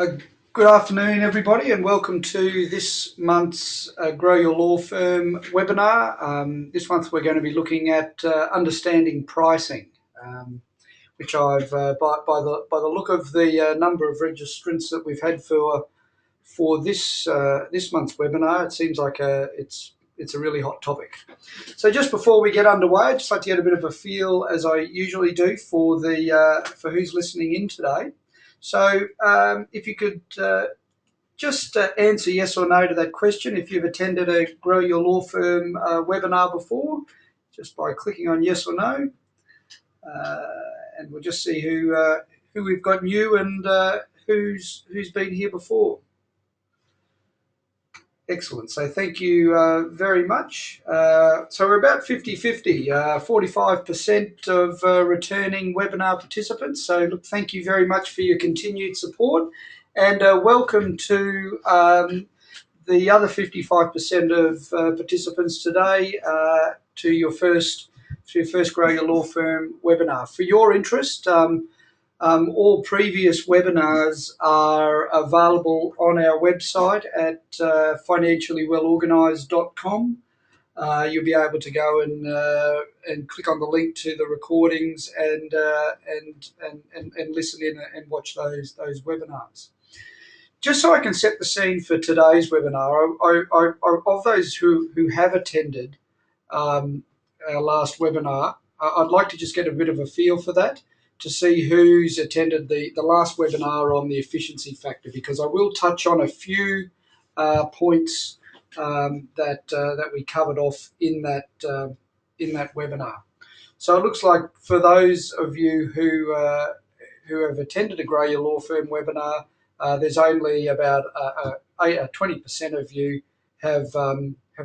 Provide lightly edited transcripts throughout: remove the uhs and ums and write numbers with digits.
Uh, Good afternoon, everybody, and welcome to this month's Grow Your Law Firm webinar. This month we're going to be looking at understanding pricing, which I've, by the look of the number of registrants that we've had for this month's webinar, it seems like it's a really hot topic. So just before we get underway, I'd just like to get a bit of a feel, as I usually do, for who's listening in today. So if you could just answer yes or no to that question if you've attended a Grow Your Law Firm webinar before, just by clicking on yes or no. And we'll just see who we've got new and who's been here before. Excellent. So thank you very much. So we're about 50-50, 45% of returning webinar participants. So look, thank you very much for your continued support, and welcome to the other 55% of participants today to your first Grow Your Law Firm webinar. For your interest, all previous webinars are available on our website at financiallywellorganised.com. You'll be able to go and click on the link to the recordings and listen in and watch those webinars. Just so I can set the scene for today's webinar, of those who have attended our last webinar, I'd like to just get a bit of a feel for that, to see who's attended the last webinar on the efficiency factor, because I will touch on a few points that we covered off in that webinar. So it looks like for those of you who have attended a Grow Your Law Firm webinar, there's only about 20% of you have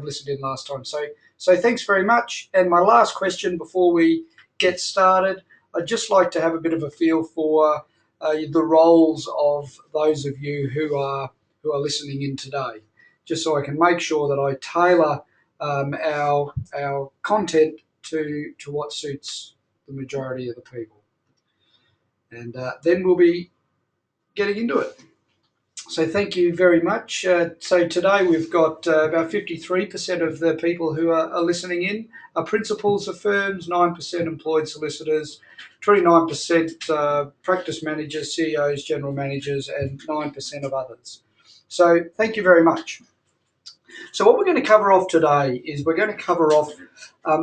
listened in last time. So thanks very much. And my last question before we get started, I'd just like to have a bit of a feel for the roles of those of you who are listening in today, just so I can make sure that I tailor our content to what suits the majority of the people. And then we'll be getting into it. So thank you very much. So today we've got about 53% of the people who are listening in are principals of firms, 9% employed solicitors, 29% practice managers, CEOs, general managers, and 9% of others. So thank you very much. So what we're going to cover off today is we're going to cover off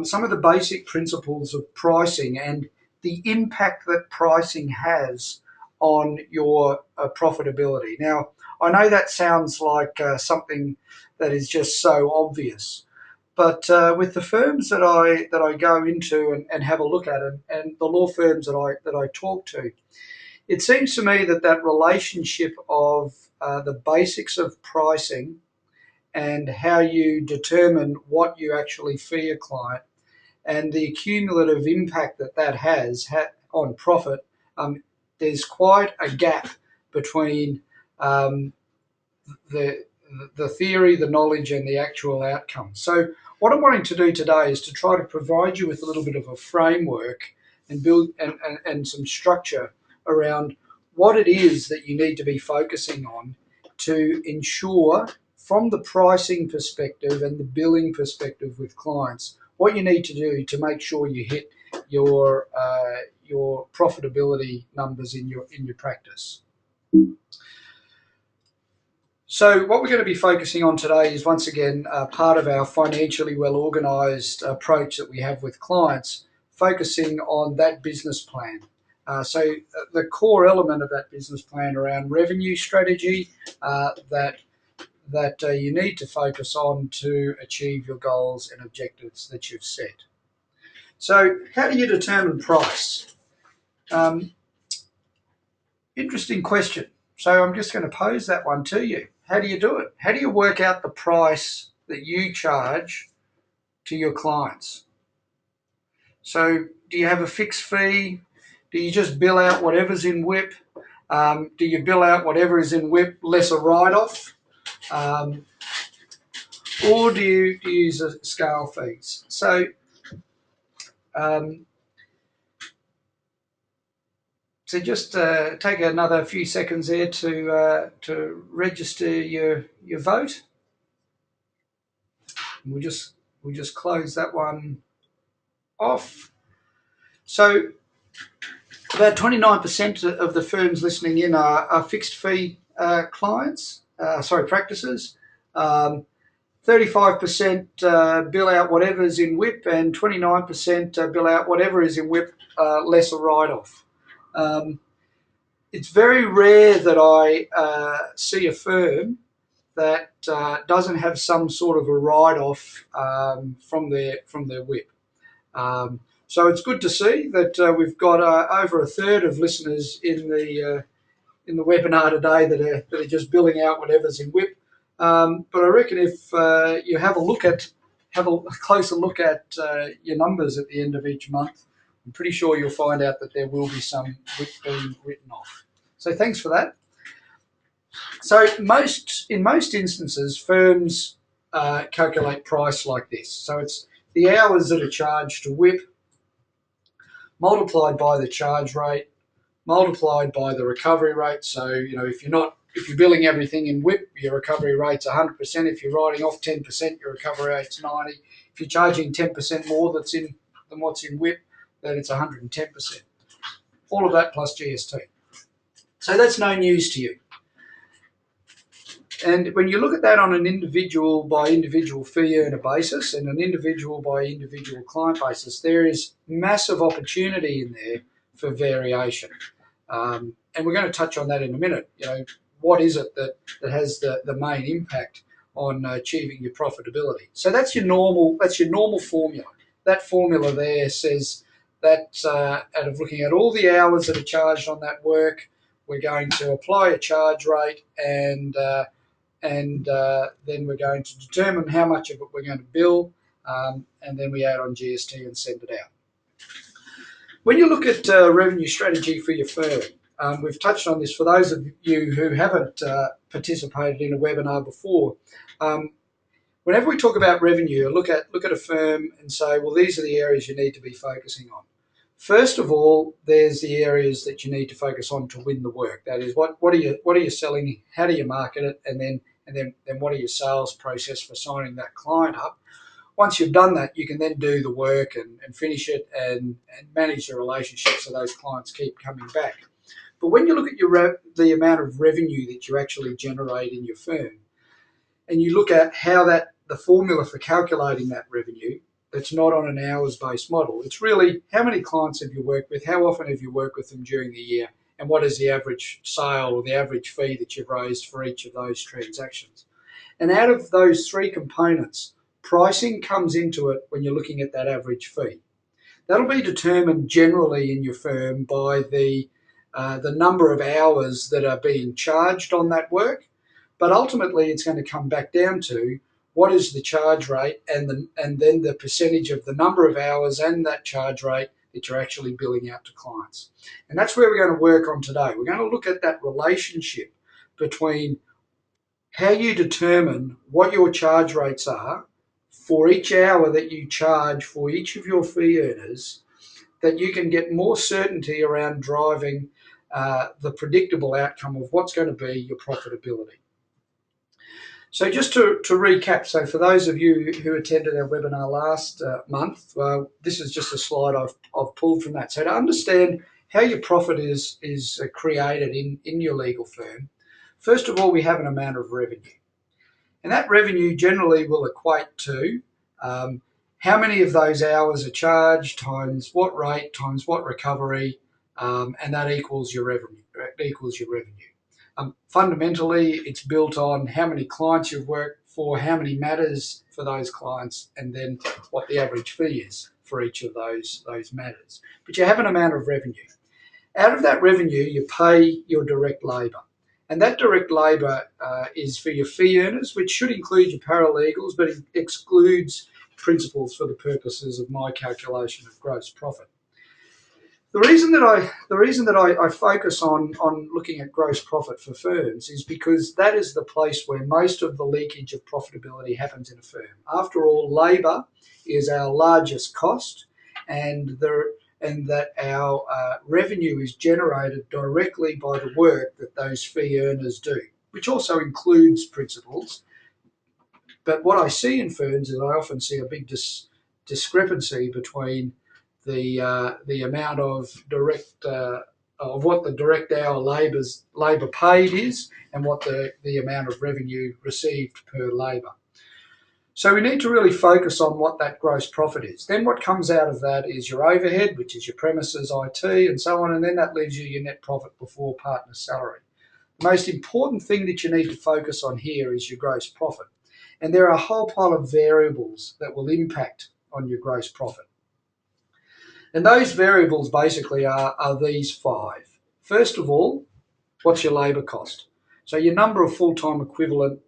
some of the basic principles of pricing and the impact that pricing has on your profitability. Now, I know that sounds like something that is just so obvious, but with the firms that I go into and have a look at, and the law firms that I talk to, it seems to me that relationship of the basics of pricing and how you determine what you actually fee a client and the cumulative impact that has on profit, there's quite a gap between the theory, the knowledge, and the actual outcome. So what I'm wanting to do today is to try to provide you with a little bit of a framework and build and some structure around what it is that you need to be focusing on to ensure, from the pricing perspective and the billing perspective with clients, what you need to do to make sure you hit your profitability numbers in your practice. So what we're going to be focusing on today is, once again, part of our financially well-organised approach that we have with clients, focusing on that business plan. So the core element of that business plan around revenue strategy that you need to focus on to achieve your goals and objectives that you've set. So how do you determine price? Interesting question. So I'm just going to pose that one to you. How do you do it? How do you work out the price that you charge to your clients? So do you have a fixed fee? Do you just bill out whatever's in WIP? Do you bill out whatever is in WIP less a write-off? Or do you use a scale fees? So So just take another few seconds there to register your vote. And we'll just close that one off. So about 29% of the firms listening in are fixed fee clients, practices. 35% bill out whatever's in WIP, and 29% bill out whatever is in WIP less a write-off. It's very rare that I see a firm that doesn't have some sort of a write-off from their WIP. So it's good to see that we've got over a third of listeners in the webinar today that are just billing out whatever's in WIP. But I reckon if you have a closer look at your numbers at the end of each month, I'm pretty sure you'll find out that there will be some WIP being written off. So thanks for that. So in most instances, firms calculate price like this. So it's the hours that are charged to WIP multiplied by the charge rate, multiplied by the recovery rate. So, if you're billing everything in WIP, your recovery rate's 100%. If you're writing off 10%, your recovery rate's 90%. If you're charging 10% more than what's in WIP, then it's 110%. All of that plus GST. So that's no news to you. And when you look at that on an individual by individual fee earner basis and an individual by individual client basis, there is massive opportunity in there for variation. And we're going to touch on that in a minute. What is it that has the main impact on achieving your profitability? So that's your normal formula. That formula there says that out of looking at all the hours that are charged on that work, we're going to apply a charge rate and then we're going to determine how much of it we're going to bill, and then we add on GST and send it out. When you look at revenue strategy for your firm, we've touched on this for those of you who haven't participated in a webinar before. Whenever we talk about revenue, look at a firm and say, well, these are the areas you need to be focusing on. First of all, there's the areas that you need to focus on to win the work. That is, what are you selling? How do you market it? And then what are your sales process for signing that client up? Once you've done that, you can then do the work and finish it and manage the relationship so those clients keep coming back. But when you look at the amount of revenue that you actually generate in your firm, and you look at how the formula for calculating that revenue, that's not on an hours-based model. It's really how many clients have you worked with, how often have you worked with them during the year, and what is the average sale or the average fee that you've raised for each of those transactions. And out of those three components, pricing comes into it when you're looking at that average fee. That'll be determined generally in your firm by the number of hours that are being charged on that work, but ultimately it's going to come back down to what is the charge rate and then the percentage of the number of hours and that charge rate that you're actually billing out to clients. And that's where we're going to work on today. We're going to look at that relationship between how you determine what your charge rates are for each hour that you charge for each of your fee earners, that you can get more certainty around driving the predictable outcome of what's going to be your profitability. So just to recap, so for those of you who attended our webinar last month, this is just a slide I've pulled from that. So to understand how your profit is created in your legal firm, first of all, we have an amount of revenue. And that revenue generally will equate to how many of those hours are charged times what rate times what recovery, and that equals your revenue. Fundamentally, it's built on how many clients you've worked for, how many matters for those clients, and then what the average fee is for each of those matters. But you have an amount of revenue. Out of that revenue, you pay your direct labour. And that direct labour is for your fee earners, which should include your paralegals, but it excludes principals for the purposes of my calculation of gross profit. The reason that I focus on looking at gross profit for firms is because that is the place where most of the leakage of profitability happens in a firm. After all, labour is our largest cost, and and that our revenue is generated directly by the work that those fee earners do, which also includes principals. But what I see in firms is I often see a big discrepancy between the amount of direct of what the direct hour labour paid is and what the amount of revenue received per labour. So we need to really focus on what that gross profit is. Then what comes out of that is your overhead, which is your premises, IT, and so on, and then that leaves you your net profit before partner salary. The most important thing that you need to focus on here is your gross profit. And there are a whole pile of variables that will impact on your gross profit. And those variables basically are these five. First of all, what's your labour cost? So your number of full-time equivalent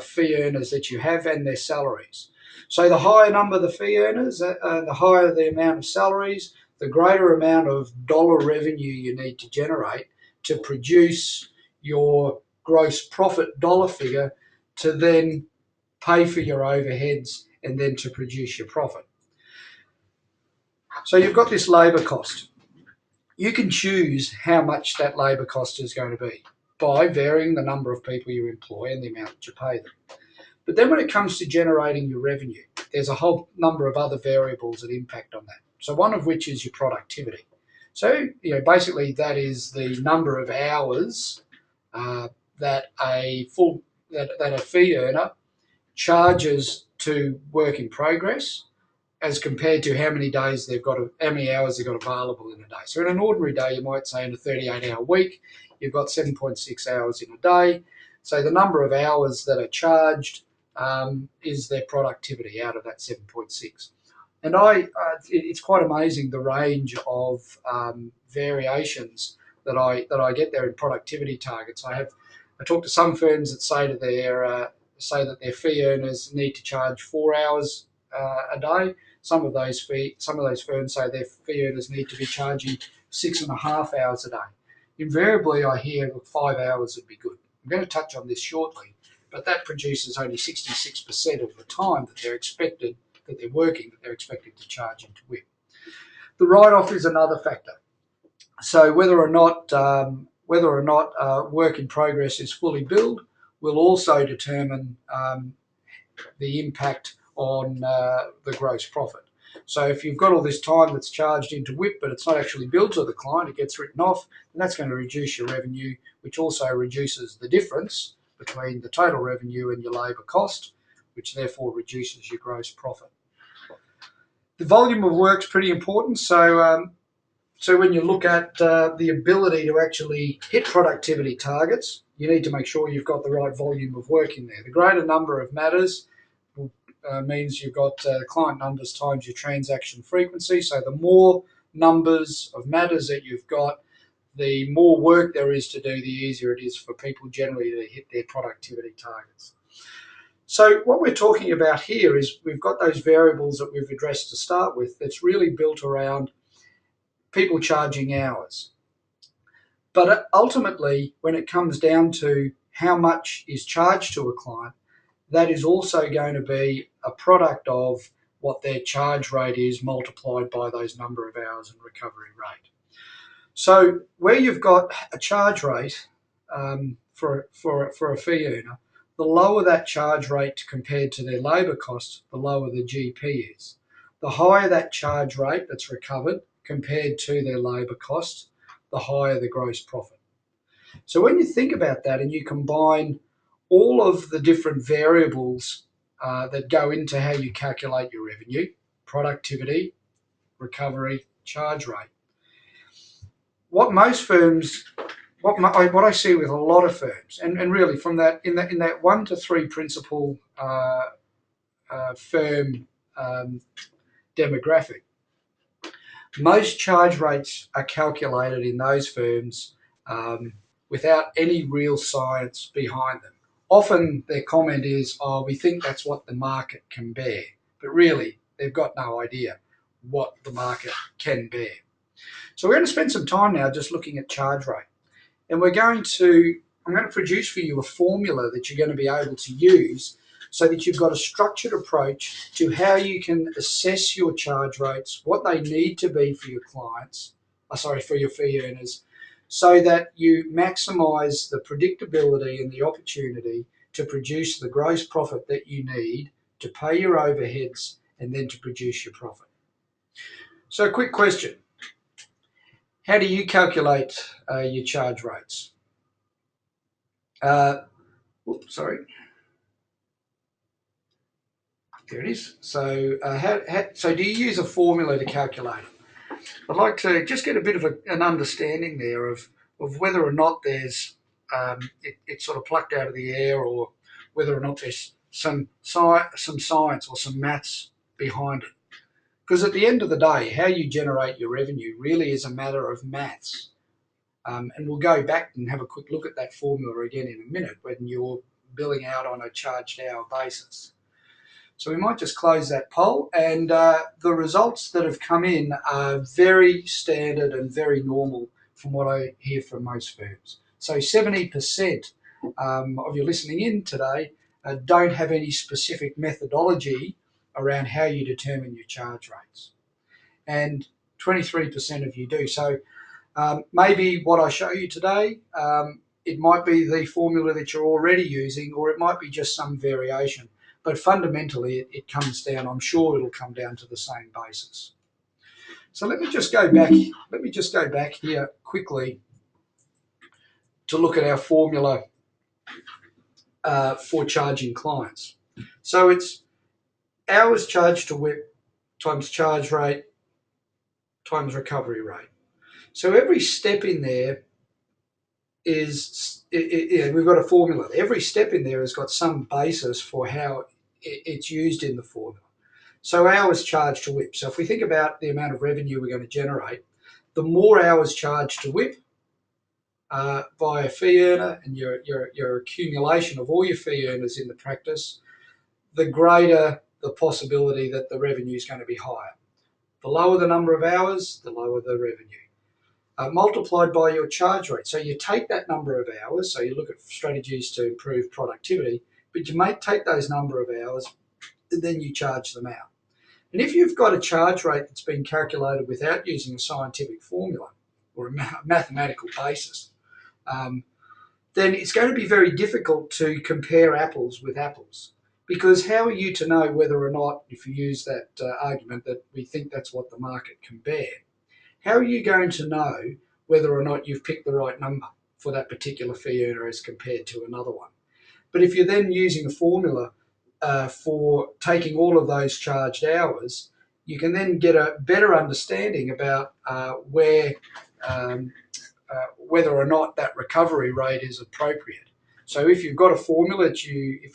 fee earners that you have and their salaries. So the higher number the fee earners, the higher the amount of salaries, the greater amount of dollar revenue you need to generate to produce your gross profit dollar figure to then pay for your overheads and then to produce your profit. So you've got this labour cost. You can choose how much that labour cost is going to be by varying the number of people you employ and the amount that you pay them. But then when it comes to generating your revenue, there's a whole number of other variables that impact on that. So one of which is your productivity. So, basically that is the number of hours that a fee earner charges to work in progress as compared to how many hours they've got available in a day. So in an ordinary day, you might say in a 38-hour week, you've got 7.6 hours in a day. So the number of hours that are charged is their productivity out of that 7.6. And it's quite amazing the range of variations that I get there in productivity targets. I talk to some firms that say that their fee earners need to charge 4 hours a day. Some of those firms say their fee earners need to be charging 6.5 hours a day. Invariably, I hear 5 hours would be good. I'm going to touch on this shortly, but that produces only 66% of the time that they're expected to charge into WIP. The write-off is another factor. So whether or not work in progress is fully billed will also determine the impact on the gross profit. So if you've got all this time that's charged into WIP, but it's not actually billed to the client, it gets written off, then that's going to reduce your revenue, which also reduces the difference between the total revenue and your labour cost, which therefore reduces your gross profit. The volume of work is pretty important. So when you look at the ability to actually hit productivity targets, you need to make sure you've got the right volume of work in there. The greater number of matters means you've got client numbers times your transaction frequency. So the more numbers of matters that you've got, the more work there is to do, the easier it is for people generally to hit their productivity targets. So what we're talking about here is we've got those variables that we've addressed to start with that's really built around people charging hours. But ultimately, when it comes down to how much is charged to a client, that is also going to be a product of what their charge rate is multiplied by those number of hours and recovery rate. So where you've got a charge rate for a fee earner, the lower that charge rate compared to their labour cost, the lower the GP is. The higher that charge rate that's recovered compared to their labour cost, the higher the gross profit. So when you think about that and you combine all of the different variables that go into how you calculate your revenue, productivity, recovery, charge rate. What I see with a lot of firms, and really from that in that 1 to 3 principal firm demographic, most charge rates are calculated in those firms without any real science behind them. Often their comment is, "Oh, we think that's what the market can bear," but really they've got no idea what the market can bear. So we're going to spend some time now just looking at charge rate, and I'm going to produce for you a formula that you're going to be able to use so that you've got a structured approach to how you can assess your charge rates, what they need to be for your clients, for your fee earners, so that you maximize the predictability and the opportunity to produce the gross profit that you need to pay your overheads and then to produce your profit. So, quick question. How do you calculate your charge rates? Sorry. There it is. So, so do you use a formula to calculate it? I'd like to just get a bit of an understanding there of whether or not there's it's sort of plucked out of the air, or whether or not there's some science or some maths behind it. Because at the end of the day, how you generate your revenue really is a matter of maths. And we'll go back and have a quick look at that formula again in a minute when you're billing out on a charged hour basis. So we might just close that poll, and the results that have come in are very standard and very normal from what I hear from most firms. So 70% of you listening in today don't have any specific methodology around how you determine your charge rates, and 23% of you do. So maybe what I show you today, it might be the formula that you're already using, or it might be just some variation. But fundamentally, it comes down, I'm sure it'll come down to the same basis. So let me just go back. Let me just go back here quickly to look at our formula for charging clients. So it's hours charged to WIP times charge rate times recovery rate. So every step in there is, we've got a formula. Every step in there has got some basis for how it's used in the formula. So hours charged to WIP. So if we think about the amount of revenue we're going to generate, the more hours charged to WIP by a fee earner, and your accumulation of all your fee earners in the practice, the greater the possibility that the revenue is going to be higher. The lower the number of hours, the lower the revenue. Multiplied by your charge rate. So you take that number of hours, so you look at strategies to improve productivity, but you may take those number of hours and then you charge them out. And if you've got a charge rate that's been calculated without using a scientific formula or a mathematical basis, then it's going to be very difficult to compare apples with apples. Because how are you to know whether or not, if you use that argument that we think that's what the market can bear, how are you going to know whether or not you've picked the right number for that particular fee earner as compared to another one? But if you're then using a formula for taking all of those charged hours, you can then get a better understanding about whether or not that recovery rate is appropriate. So if you've got a formula if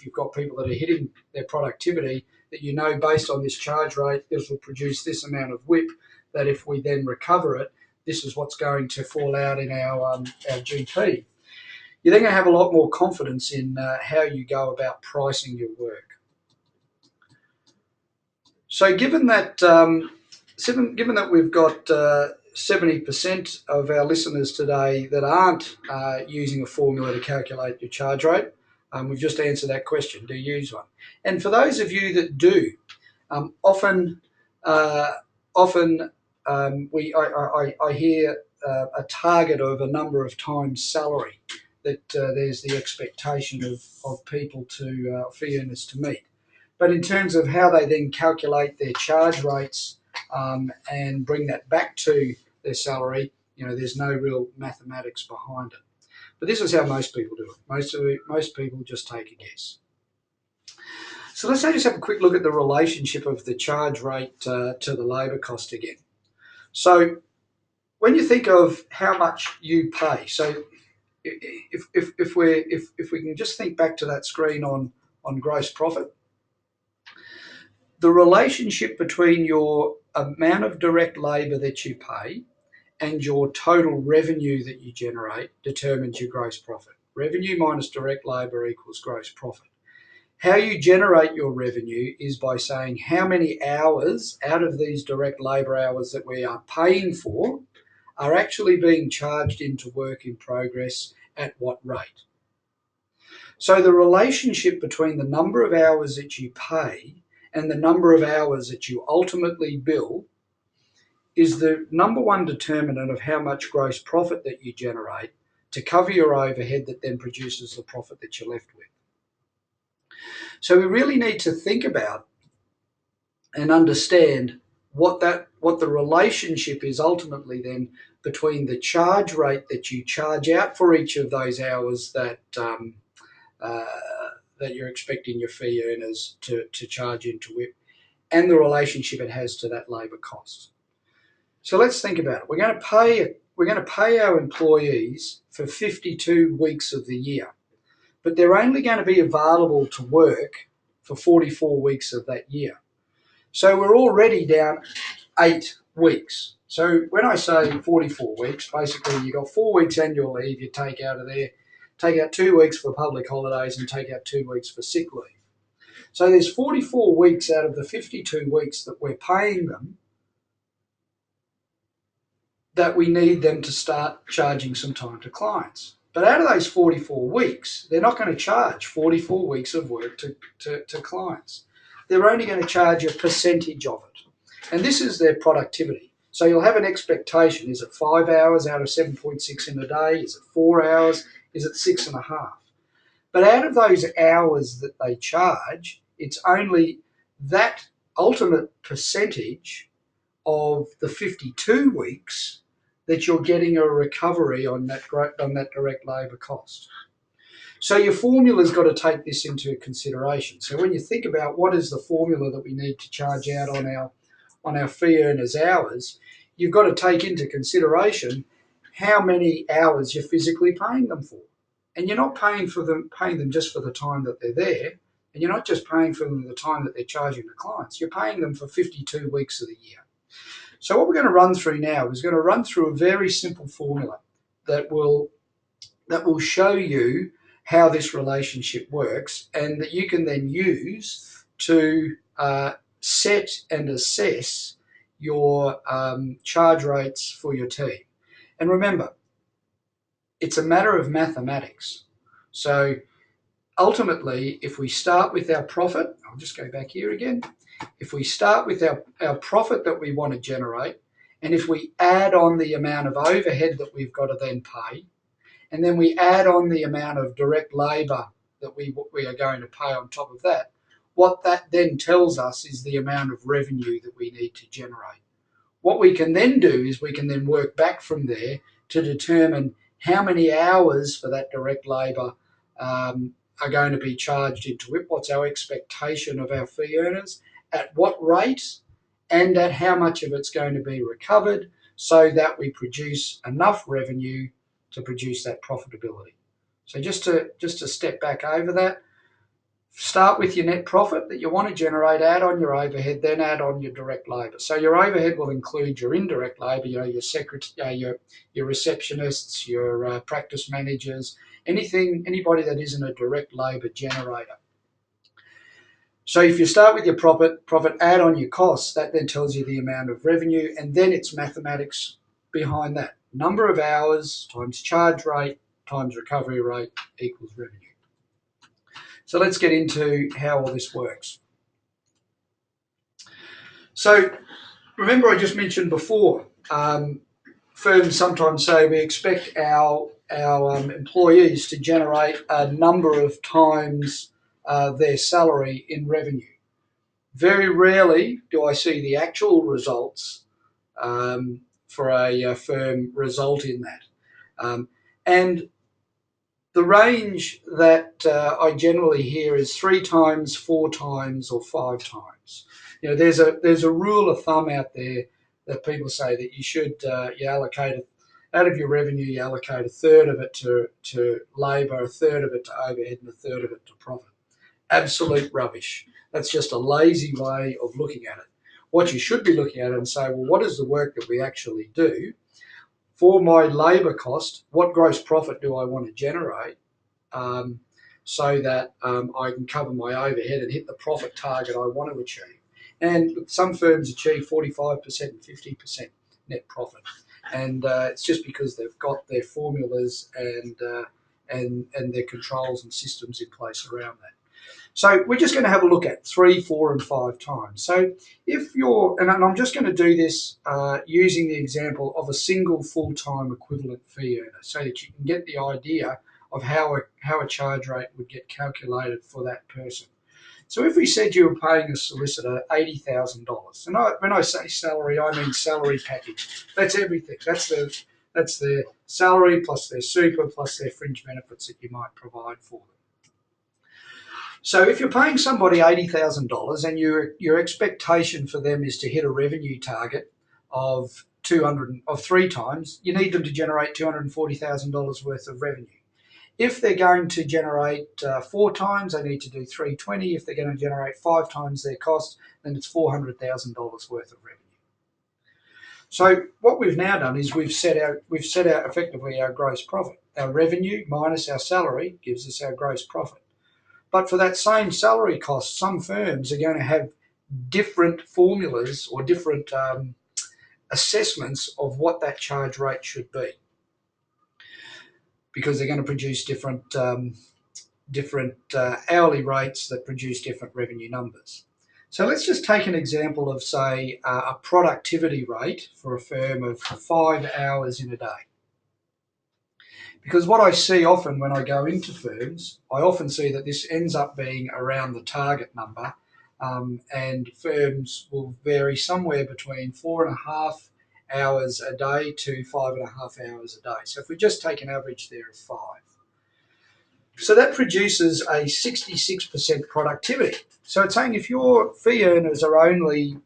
you've got people that are hitting their productivity, that you know based on this charge rate, this will produce this amount of WIP, that if we then recover it, this is what's going to fall out in our GP. You're then going to have a lot more confidence in how you go about pricing your work. So given that we've got 70% of our listeners today that aren't using a formula to calculate your charge rate, we've just answered that question: do you use one? And for those of you that do, often I hear a target of a number of times salary that there's the expectation of people to fee earners to meet. But in terms of how they then calculate their charge rates and bring that back to their salary, there's no real mathematics behind it. But this is how most people do it. Most people just take a guess. So let's just have a quick look at the relationship of the charge rate to the labour cost again. So when you think of how much you pay, so if we can just think back to that screen on gross profit, the relationship between your amount of direct labour that you pay and your total revenue that you generate determines your gross profit. Revenue minus direct labour equals gross profit. How you generate your revenue is by saying how many hours out of these direct labour hours that we are paying for are actually being charged into work in progress at what rate. So the relationship between the number of hours that you pay and the number of hours that you ultimately bill is the number one determinant of how much gross profit that you generate to cover your overhead that then produces the profit that you're left with. So we really need to think about and understand what the relationship is ultimately then between the charge rate that you charge out for each of those hours that that you're expecting your fee earners to charge into WIP, and the relationship it has to that labour cost. So let's think about it. We're going to pay our employees for 52 weeks of the year, but they're only going to be available to work for 44 weeks of that year. So we're already down 8 weeks. So when I say 44 weeks, basically you've got 4 weeks annual leave you take out of there, take out 2 weeks for public holidays and take out 2 weeks for sick leave. So there's 44 weeks out of the 52 weeks that we're paying them that we need them to start charging some time to clients. But out of those 44 weeks, they're not going to charge 44 weeks of work to clients. They're only going to charge a percentage of it. And this is their productivity. So you'll have an expectation. Is it 5 hours out of 7.6 in a day? Is it 4 hours? Is it 6.5? But out of those hours that they charge, it's only that ultimate percentage of the 52 weeks that you're getting a recovery on that direct labour cost. So your formula's got to take this into consideration. So when you think about what is the formula that we need to charge out on our fee earners' hours, you've got to take into consideration how many hours you're physically paying them for. And you're not paying them just for the time that they're there, and you're not just paying for them the time that they're charging the clients. You're paying them for 52 weeks of the year. So what we're going to run through now is going to run through a very simple formula that will show you how this relationship works, and that you can then use to set and assess your charge rates for your team. And remember, it's a matter of mathematics. So ultimately, if we start with our profit, I'll just go back here again. If we start with our profit that we want to generate, and if we add on the amount of overhead that we've got to then pay, and then we add on the amount of direct labour that we are going to pay on top of that, what that then tells us is the amount of revenue that we need to generate. What we can then do is we can then work back from there to determine how many hours for that direct labour are going to be charged into WIP, what's our expectation of our fee earners, at what rate, and at how much of it's going to be recovered, so that we produce enough revenue to produce that profitability. So just to step back over that, start with your net profit that you want to generate, add on your overhead, then add on your direct labour. So your overhead will include your indirect labour, your secretary, your receptionists, your practice managers, anybody that isn't a direct labour generator. So if you start with your profit, add on your costs, that then tells you the amount of revenue, and then it's mathematics behind that. Number of hours times charge rate times recovery rate equals revenue. So let's get into how all this works. So remember, I just mentioned before, firms sometimes say we expect our employees to generate a number of times their salary in revenue. Very rarely do I see the actual results for a firm result in that. And the range that I generally hear is 3 times, 4 times, or 5 times. You know, there's a rule of thumb out there that people say that you should you allocate out of your revenue, you allocate a third of it to labour, a third of it to overhead, and a third of it to profit. Absolute rubbish. That's just a lazy way of looking at it. What you should be looking at and say, well, what is the work that we actually do? For my labour cost, what gross profit do I want to generate so that I can cover my overhead and hit the profit target I want to achieve? And some firms achieve 45% and 50% net profit. And it's just because they've got their formulas and their controls and systems in place around that. So we're just going to have a look at 3, 4, and 5 times. So if you're, and I'm just going to do this using the example of a single full-time equivalent fee earner, so that you can get the idea of how a charge rate would get calculated for that person. So if we said you were paying a solicitor $80,000, and when I say salary, I mean salary package. That's everything. That's their salary plus their super plus their fringe benefits that you might provide for them. So if you're paying somebody $80,000 and your expectation for them is to hit a revenue target of 3 times, you need them to generate $240,000 worth of revenue. If they're going to generate 4 times, they need to do 320. If they're going to generate 5 times their cost, then it's $400,000 worth of revenue. So what we've now done is we've set out effectively our gross profit. Our revenue minus our salary gives us our gross profit. But for that same salary cost, some firms are going to have different formulas or different assessments of what that charge rate should be, because they're going to produce different hourly rates that produce different revenue numbers. So let's just take an example of, say, a productivity rate for a firm of 5 hours in a day. Because what I see often when I go into firms, I often see that this ends up being around the target number, and firms will vary somewhere between 4.5 hours a day to 5.5 hours a day. So if we just take an average there of 5. So that produces a 66% productivity. So it's saying if your fee earners are only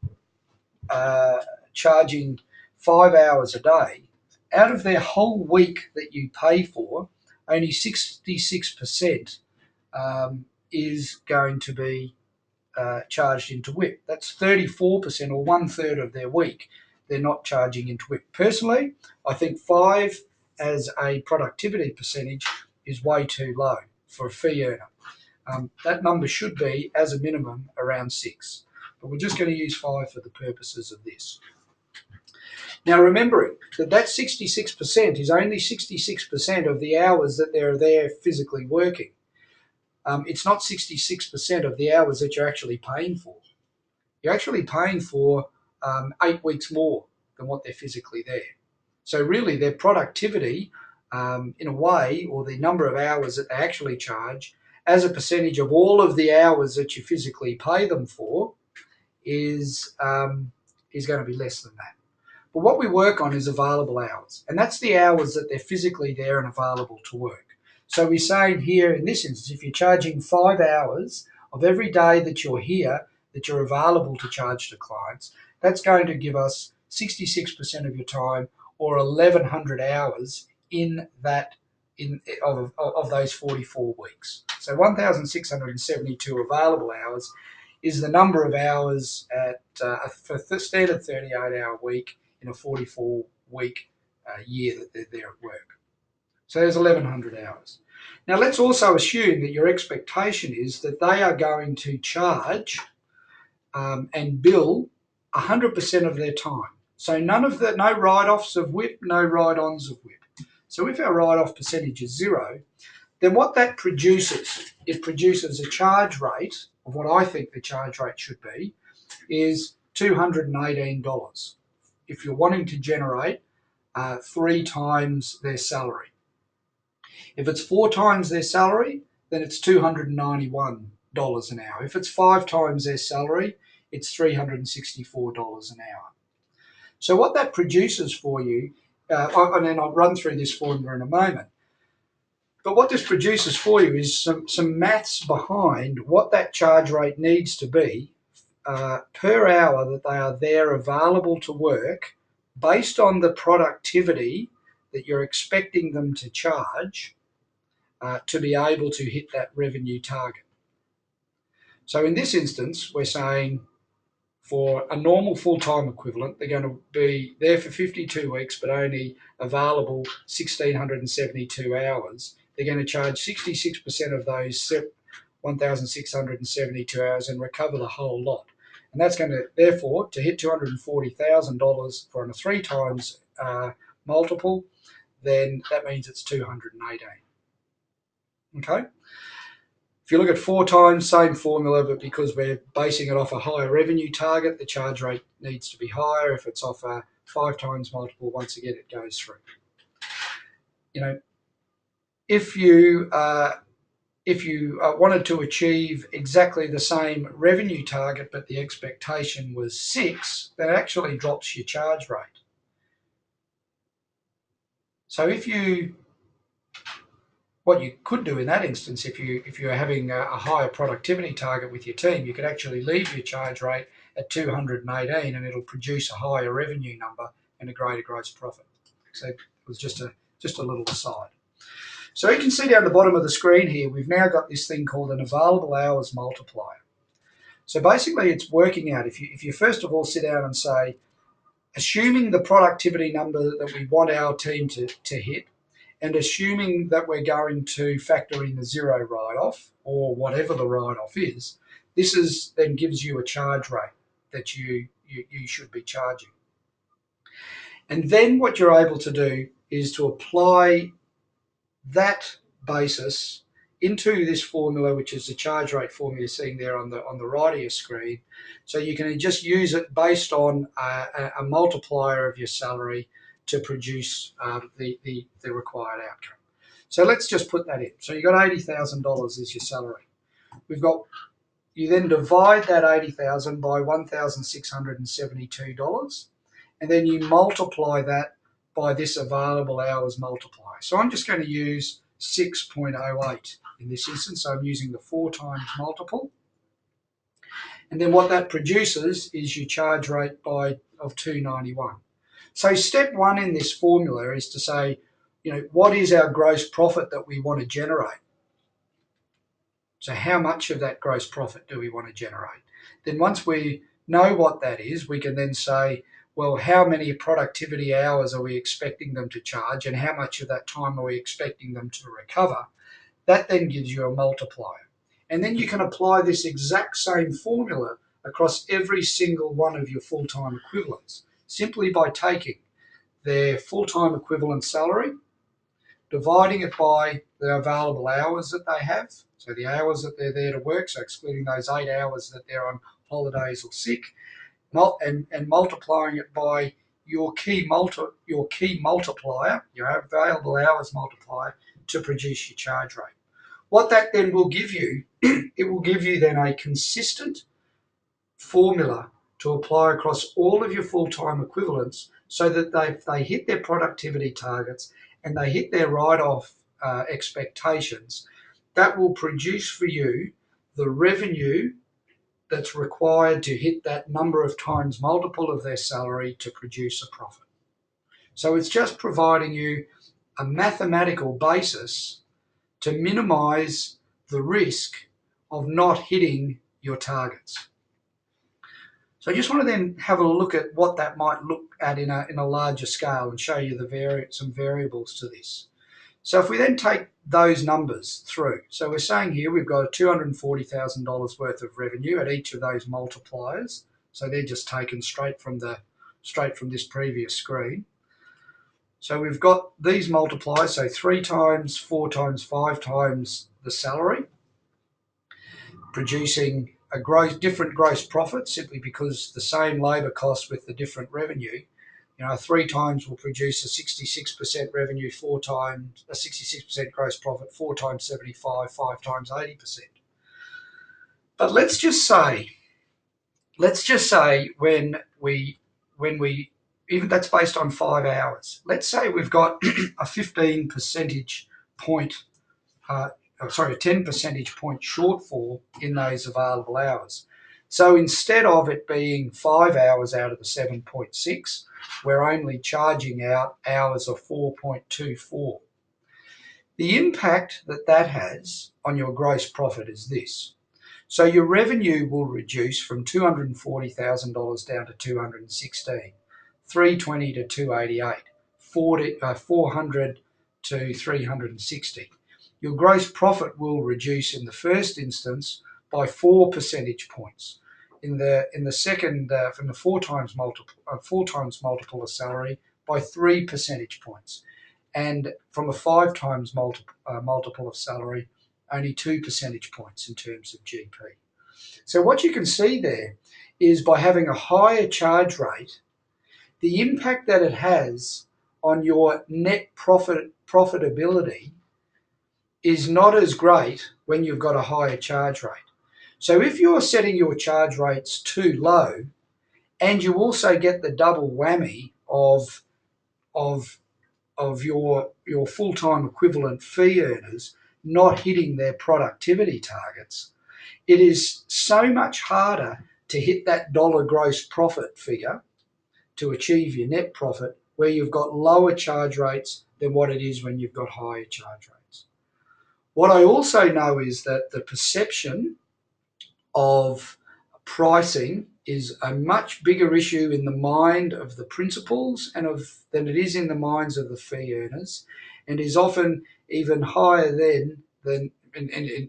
charging 5 hours a day, out of their whole week that you pay for, only 66% is going to be charged into WIP. That's 34%, or 1/3 of their week they're not charging into WIP. Personally, I think 5 as a productivity percentage is way too low for a fee earner. That number should be, as a minimum, around 6. But we're just going to use 5 for the purposes of this. Now, remembering that 66% is only 66% of the hours that they're there physically working. It's not 66% of the hours that you're actually paying for. You're actually paying for 8 weeks more than what they're physically there. So really their productivity, in a way, or the number of hours that they actually charge as a percentage of all of the hours that you physically pay them for is going to be less than that. But what we work on is available hours, and that's the hours that they're physically there and available to work. So we're saying here in this instance, if you're charging 5 hours of every day that you're here, that you're available to charge to clients, that's going to give us 66% of your time, or 1,100 hours of those 44 weeks. So 1,672 available hours is the number of hours for a standard 38-hour week in a 44-week year that they're there at work. So there's 1,100 hours. Now let's also assume that your expectation is that they are going to charge and bill 100% of their time. So no write-offs of WIP, no write-ons of WIP. So if our write-off percentage is 0, then what that produces, it produces a charge rate of what I think the charge rate should be, is $218 if you're wanting to generate 3 times their salary. If it's 4 times their salary, then it's $291 an hour. If it's 5 times their salary, it's $364 an hour. So what that produces for you, and then I'll run through this formula in a moment, but what this produces for you is some maths behind what that charge rate needs to be per hour that they are there available to work, based on the productivity that you're expecting them to charge to be able to hit that revenue target. So in this instance, we're saying for a normal full-time equivalent, they're going to be there for 52 weeks, but only available 1,672 hours. They're going to charge 66% of those 1,672 hours and recover the whole lot. And that's going to, therefore, to hit $240,000 for a 3 times multiple, then that means it's 218. Okay. If you look at 4 times, same formula, but because we're basing it off a higher revenue target, the charge rate needs to be higher. If it's off a 5 times multiple, once again, it goes through. You know, if you wanted to achieve exactly the same revenue target, but the expectation was 6, that actually drops your charge rate. So what you could do in that instance, if you're having a higher productivity target with your team, you could actually leave your charge rate at 218, and it'll produce a higher revenue number and a greater gross profit. So it was just a little aside. So you can see down the bottom of the screen here, we've now got this thing called an available hours multiplier. So basically, it's working out if you first of all sit down and say, assuming the productivity number that we want our team to hit, and assuming that we're going to factor in the zero write-off or whatever the write-off is, this then gives you a charge rate that you should be charging. And then what you're able to do is to apply that basis into this formula, which is the charge rate formula you're seeing there on the right of your screen. So you can just use it based on a multiplier of your salary to produce the required outcome. So let's just put that in. So you've got $80,000 as your salary. You then divide that 80,000 by $1,672, and then you multiply that by this available hours multiplier. So I'm just going to use 6.08 in this instance. So I'm using the 4 times multiple. And then what that produces is your charge rate of 291. So step 1 in this formula is to say, what is our gross profit that we want to generate? So how much of that gross profit do we want to generate? Then once we know what that is, we can then say, well, how many productivity hours are we expecting them to charge, and how much of that time are we expecting them to recover? That then gives you a multiplier. And then you can apply this exact same formula across every single one of your full-time equivalents, simply by taking their full-time equivalent salary, dividing it by the available hours that they have, so the hours that they're there to work, so excluding those 8 hours that they're on holidays or sick, and multiplying it by your key multiplier, your available hours multiplier, to produce your charge rate. What that then will give you, it will give you then a consistent formula to apply across all of your full-time equivalents, so that they hit their productivity targets and they hit their write-off expectations. That will produce for you the revenue that's required to hit that number of times multiple of their salary to produce a profit. So it's just providing you a mathematical basis to minimize the risk of not hitting your targets. So I just want to then have a look at what that might look at in a larger scale and show you some variables to this. So if we then take those numbers through, so we're saying here we've got $240,000 worth of revenue at each of those multipliers. So they're just taken straight from this previous screen. So we've got these multipliers, so 3 times, 4 times, 5 times the salary, producing different gross profit, simply because the same labour costs with the different revenue. 3 times will produce a 66% revenue, 4 times a 66% gross profit, 4 times 75, 5 times 80%. But let's just say when we even that's based on 5 hours. Let's say we've got a 15 percentage point, a 10 percentage point shortfall in those available hours. So instead of it being 5 hours out of the 7.6, we're only charging out hours of 4.24. The impact that has on your gross profit is this. So your revenue will reduce from $240,000 down to $216, $320 to $288, $400 to $360. Your gross profit will reduce in the first instance by 4 percentage points. In the second, from the 4 times multiple of salary, by 3 percentage points, and from a 5 times multiple of salary, only 2 percentage points in terms of GP. So what you can see there is by having a higher charge rate, the impact that it has on your net profitability is not as great when you've got a higher charge rate. So if you're setting your charge rates too low, and you also get the double whammy of your full-time equivalent fee earners not hitting their productivity targets, it is so much harder to hit that dollar gross profit figure to achieve your net profit where you've got lower charge rates than what it is when you've got higher charge rates. What I also know is that the perception of pricing is a much bigger issue in the mind of the principals than it is in the minds of the fee earners, and is often even higher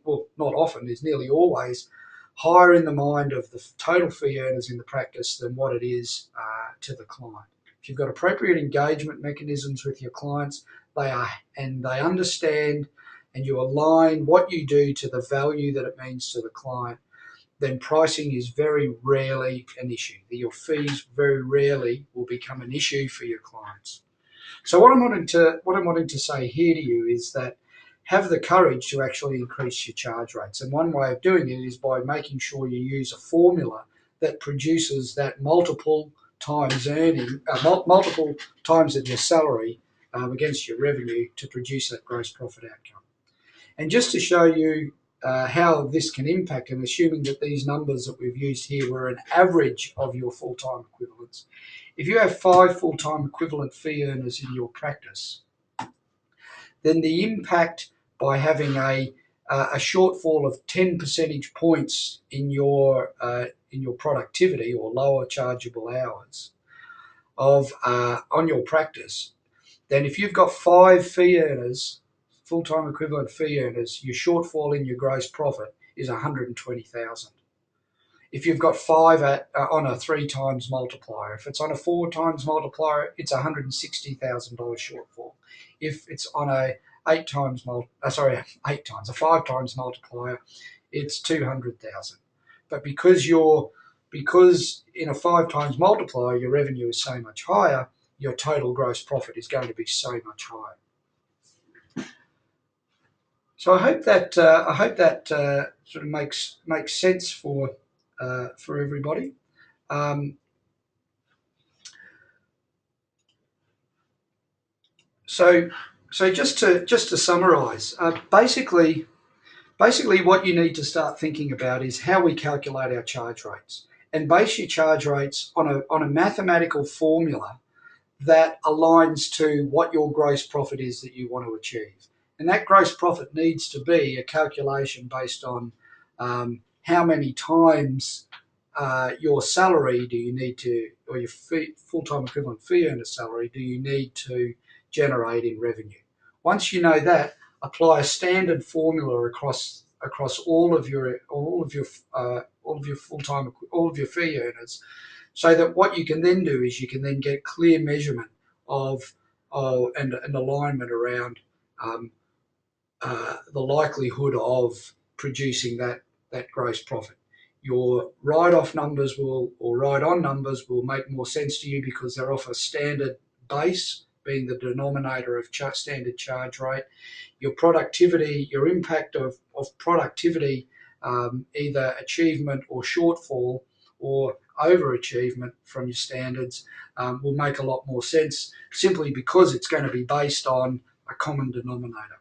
well, not often, is nearly always higher in the mind of the total fee earners in the practice than what it is to the client. If you've got appropriate engagement mechanisms with your clients, they understand, and you align what you do to the value that it means to the client, then pricing is very rarely an issue. Your fees very rarely will become an issue for your clients. So what I'm wanting to say here to you is that have the courage to actually increase your charge rates. And one way of doing it is by making sure you use a formula that produces that multiple times multiple times of your salary against your revenue to produce that gross profit outcome. And just to show you how this can impact, and assuming that these numbers that we've used here were an average of your full-time equivalents, if you have 5 full-time equivalent fee earners in your practice, then the impact by having a shortfall of 10 percentage points in your productivity or lower chargeable hours on your practice, then if you've got 5 fee earners, full-time equivalent fee earners, your shortfall in your gross profit is 120,000. If you've got 5 on a 3 times multiplier, if it's on a 4 times multiplier, it's $160,000 shortfall. If it's on a 5 times multiplier, it's 200,000. But because in a 5 times multiplier, your revenue is so much higher, your total gross profit is going to be so much higher. So I hope that sort of makes sense for everybody. So just to summarise, basically what you need to start thinking about is how we calculate our charge rates, and base your charge rates on a mathematical formula that aligns to what your gross profit is that you want to achieve. And that gross profit needs to be a calculation based on how many times your salary do you need to, or your full-time equivalent fee earner salary do you need to generate in revenue. Once you know that, apply a standard formula across all of your full-time, all of your fee earners, so that what you can then do is you can then get clear measurement and alignment around the likelihood of producing that gross profit. Your write-off numbers or write-on numbers will make more sense to you because they're off a standard base, being the denominator of standard charge rate. Your productivity, your impact of productivity, either achievement or shortfall or overachievement from your standards, will make a lot more sense simply because it's going to be based on a common denominator.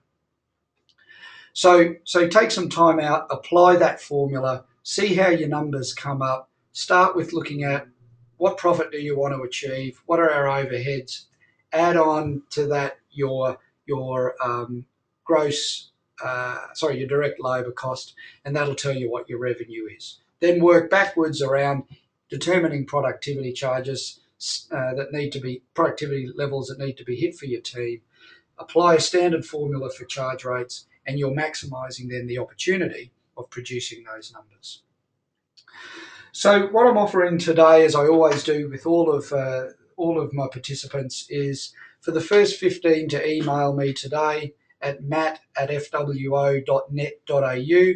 So take some time out, apply that formula, see how your numbers come up. Start with looking at what profit do you want to achieve, what are our overheads, add on to that your your direct labour cost, and that'll tell you what your revenue is. Then work backwards around determining productivity charges productivity levels that need to be hit for your team. Apply a standard formula for charge rates, and you're maximising then the opportunity of producing those numbers. So what I'm offering today, as I always do with all of my participants, is for the first 15 to email me today at matt@fwo.net.au.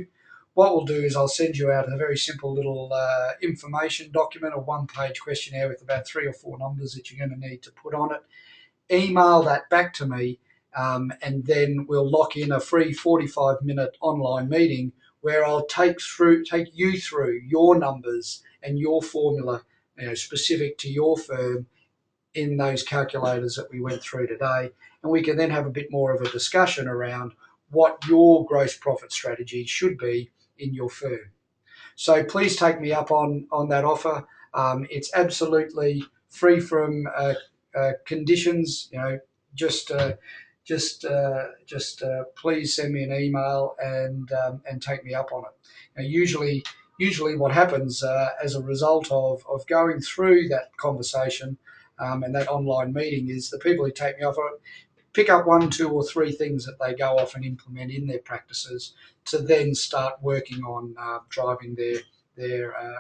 What we'll do is I'll send you out a very simple little information document, a one-page questionnaire with about 3 or 4 numbers that you're going to need to put on it. Email that back to me, and then we'll lock in a free 45-minute online meeting where I'll take you through your numbers and your formula, specific to your firm in those calculators that we went through today. And we can then have a bit more of a discussion around what your gross profit strategy should be in your firm. So please take me up on that offer. It's absolutely free from conditions. Just please send me an email and take me up on it. Now, usually what happens as a result of going through that conversation and that online meeting is the people who take me off it pick up 1, 2, or 3 things that they go off and implement in their practices to then start working on driving their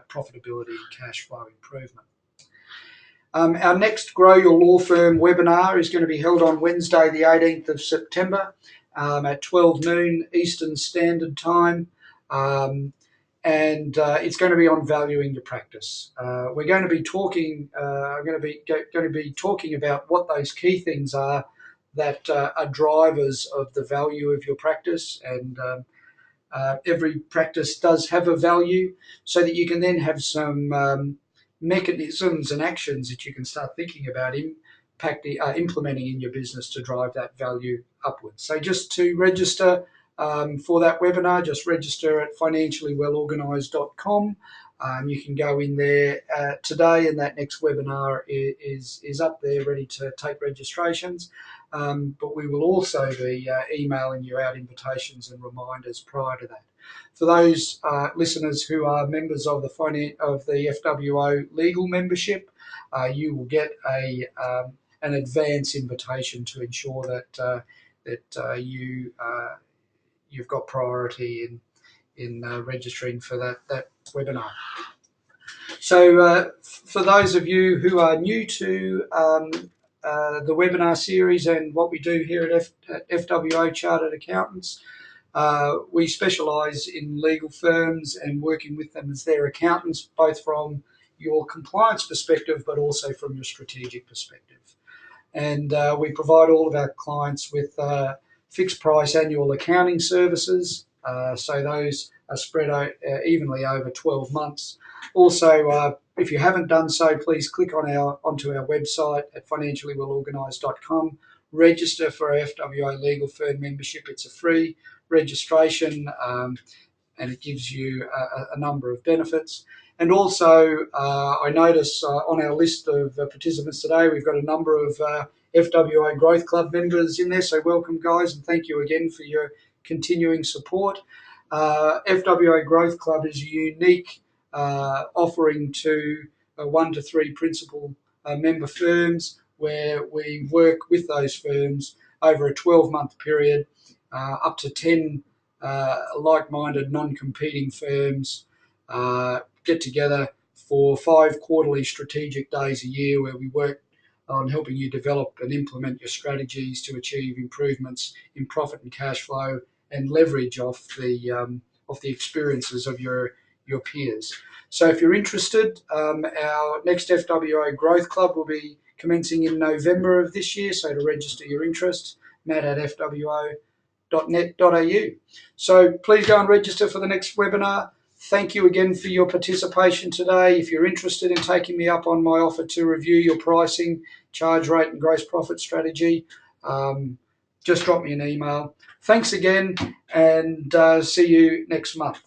profitability and cash flow improvement. Our next Grow Your Law Firm webinar is going to be held on Wednesday, the 18th of September at 12 noon Eastern Standard Time. And it's going to be on valuing your practice. We're going to be talking. I'm going to be talking about what those key things are that are drivers of the value of your practice, and every practice does have a value, so that you can then have some mechanisms and actions that you can start thinking about implementing in your business to drive that value upwards. So just to register for that webinar, just register at financiallywellorganised.com. You can go in there today, and that next webinar is up there ready to take registrations. But we will also be emailing you out invitations and reminders prior to that. For those listeners who are members of the FWO legal membership, you will get an advance invitation to ensure that you've got priority in registering for that webinar. So for those of you who are new to the webinar series and what we do here at FWO Chartered Accountants, we specialise in legal firms and working with them as their accountants, both from your compliance perspective but also from your strategic perspective. And we provide all of our clients with fixed price annual accounting services, so those are spread out evenly over 12 months. Also, if you haven't done so, please click onto our website at financiallywellorganised.com. Register for our FWO legal firm membership. It's a free registration, and it gives you a number of benefits. And also, I notice on our list of participants today, we've got a number of FWO Growth Club members in there. So welcome, guys, and thank you again for your continuing support. FWO Growth Club is a unique offering to 1 to 3 principal member firms, where we work with those firms over a 12-month period, up to 10 like-minded, non-competing firms get together for 5 quarterly strategic days a year, where we work on helping you develop and implement your strategies to achieve improvements in profit and cash flow and leverage off the experiences of your peers. So if you're interested, our next FWO Growth Club will be commencing in November of this year. So to register your interest, matt@fwo.net.au. So please go and register for the next webinar. Thank you again for your participation today. If you're interested in taking me up on my offer to review your pricing, charge rate and gross profit strategy, just drop me an email. Thanks again, and see you next month.